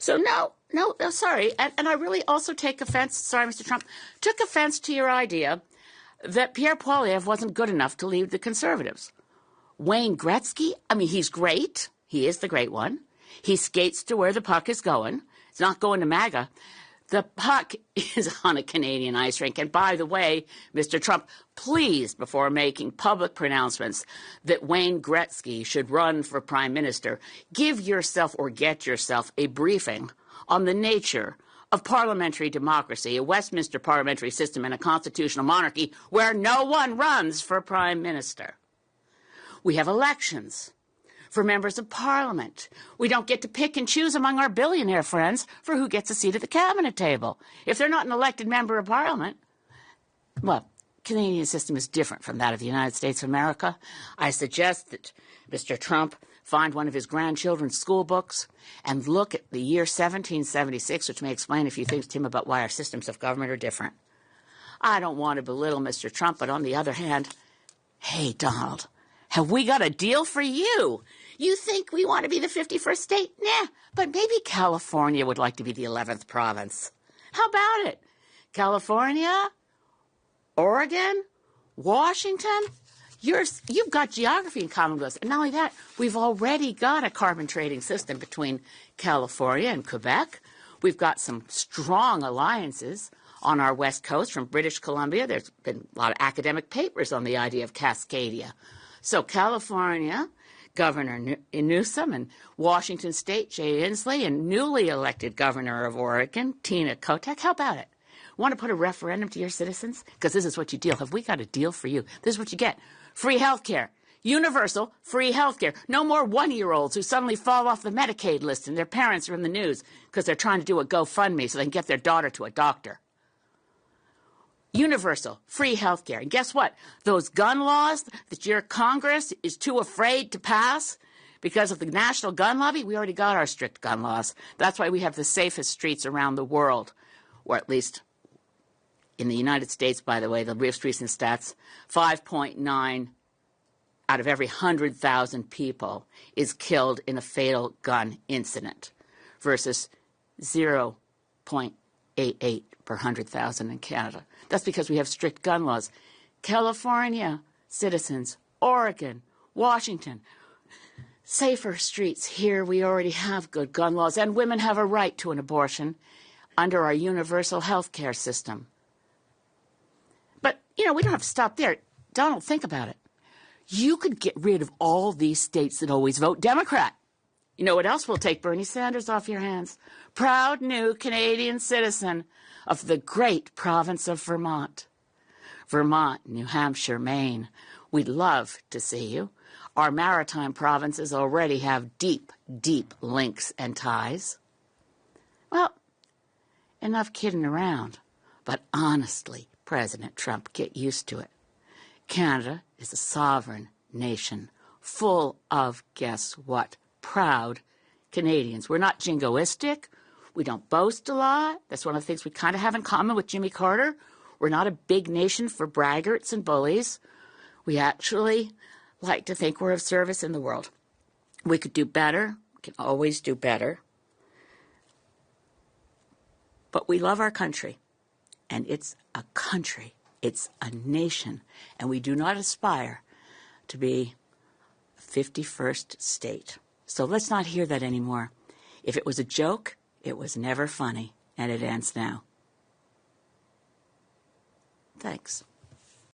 So no, sorry. And I really also take offense, sorry, Mr. Trump, took offense to your idea that Pierre Poilievre wasn't good enough to lead the Conservatives. Wayne Gretzky, I mean, he's great. He is the great one. He skates to where the puck is going. It's not going to MAGA. The puck is on a Canadian ice rink. And by the way, Mr. Trump, please, before making public pronouncements that Wayne Gretzky should run for prime minister, give yourself or get yourself a briefing on the nature of parliamentary democracy, a Westminster parliamentary system, and a constitutional monarchy where no one runs for prime minister. We have elections for members of parliament. We don't get to pick and choose among our billionaire friends for who gets a seat at the cabinet table. If they're not an elected member of parliament, well, Canadian system is different from that of the United States of America. I suggest that Mr. Trump find one of his grandchildren's school books and look at the year 1776, which may explain a few things to him about why our systems of government are different. I don't want to belittle Mr. Trump, but on the other hand, hey, Donald, have we got a deal for you? You think we want to be the 51st state? Nah, but maybe California would like to be the 11th province. How about it? California, Oregon, Washington, you've got geography in common with us. And not only that, we've already got a carbon trading system between California and Quebec. We've got some strong alliances on our west coast from British Columbia. There's been a lot of academic papers on the idea of Cascadia. So California, Governor Newsom, and Washington State, Jay Inslee, and newly elected Governor of Oregon, Tina Kotek. How about it? Want to put a referendum to your citizens? Because this is what you deal. Have we got a deal for you? This is what you get. Free health care. Universal free health care. No more one-year-olds who suddenly fall off the Medicaid list and their parents are in the news because they're trying to do a GoFundMe so they can get their daughter to a doctor. Universal free health care. And guess what? Those gun laws that your Congress is too afraid to pass because of the national gun lobby, we already got our strict gun laws. That's why we have the safest streets around the world, or at least in the United States, by the way, the most recent stats, 5.9 out of every 100,000 people is killed in a fatal gun incident versus 0.88 per 100,000 in Canada. That's because we have strict gun laws. California citizens, Oregon, Washington, safer streets. Here we already have good gun laws, and women have a right to an abortion under our universal health care system. But, we don't have to stop there. Donald, think about it. You could get rid of all these states that always vote Democrat. You know what else will take Bernie Sanders off your hands? Proud new Canadian citizen of the great province of Vermont. Vermont, New Hampshire, Maine. We'd love to see you. Our maritime provinces already have deep, deep links and ties. Well, enough kidding around. But honestly, President Trump, get used to it. Canada is a sovereign nation full of, guess what, proud Canadians. We're not jingoistic. We don't boast a lot. That's one of the things we kind of have in common with Jimmy Carter. We're not a big nation for braggarts and bullies. We actually like to think we're of service in the world. We could do better. We can always do better. But we love our country. And it's a country. It's a nation. And we do not aspire to be a 51st state. So let's not hear that anymore. If it was a joke, it was never funny, and it ends now. Thanks.